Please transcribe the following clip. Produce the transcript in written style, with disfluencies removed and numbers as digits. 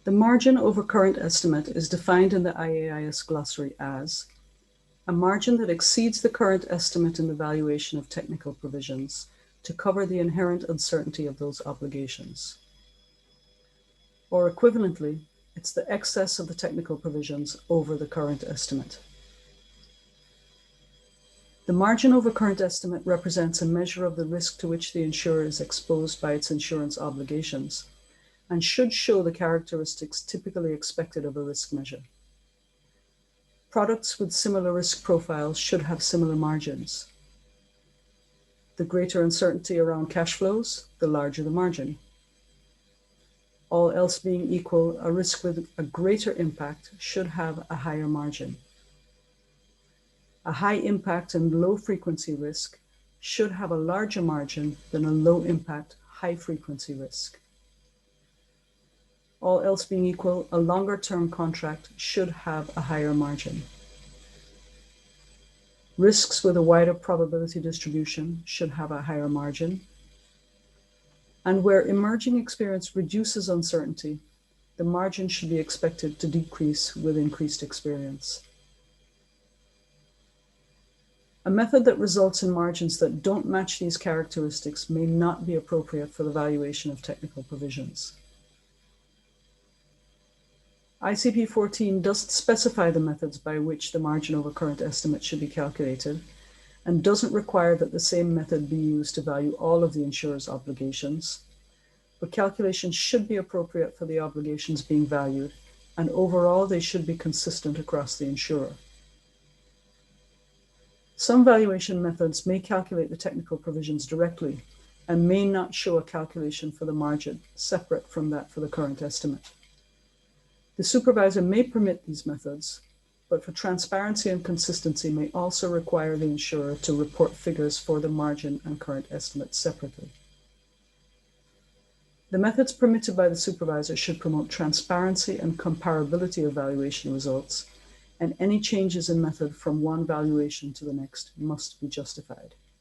The margin over current estimate is defined in the IAIS glossary as a margin that exceeds the current estimate in the valuation of technical provisions to cover the inherent uncertainty of those obligations. Or equivalently, it's the excess of the technical provisions over the current estimate. The margin over current estimate represents a measure of the risk to which the insurer is exposed by its insurance obligations and should show the characteristics typically expected of a risk measure. Products with similar risk profiles should have similar margins. The greater uncertainty around cash flows, the larger the margin. All else being equal, a risk with a greater impact should have a higher margin. A high impact and low frequency risk should have a larger margin than a low impact, high frequency risk. All else being equal, a longer term contract should have a higher margin. Risks with a wider probability distribution should have a higher margin. And where emerging experience reduces uncertainty, the margin should be expected to decrease with increased experience. A method that results in margins that don't match these characteristics may not be appropriate for the valuation of technical provisions. ICP 14 doesn't specify the methods by which the margin over current estimate should be calculated and doesn't require that the same method be used to value all of the insurer's obligations, but calculations should be appropriate for the obligations being valued, and overall they should be consistent across the insurer. Some valuation methods may calculate the technical provisions directly and may not show a calculation for the margin separate from that for the current estimate. The supervisor may permit these methods, but for transparency and consistency may also require the insurer to report figures for the margin and current estimate separately. The methods permitted by the supervisor should promote transparency and comparability of valuation results, and any changes in method from one valuation to the next must be justified.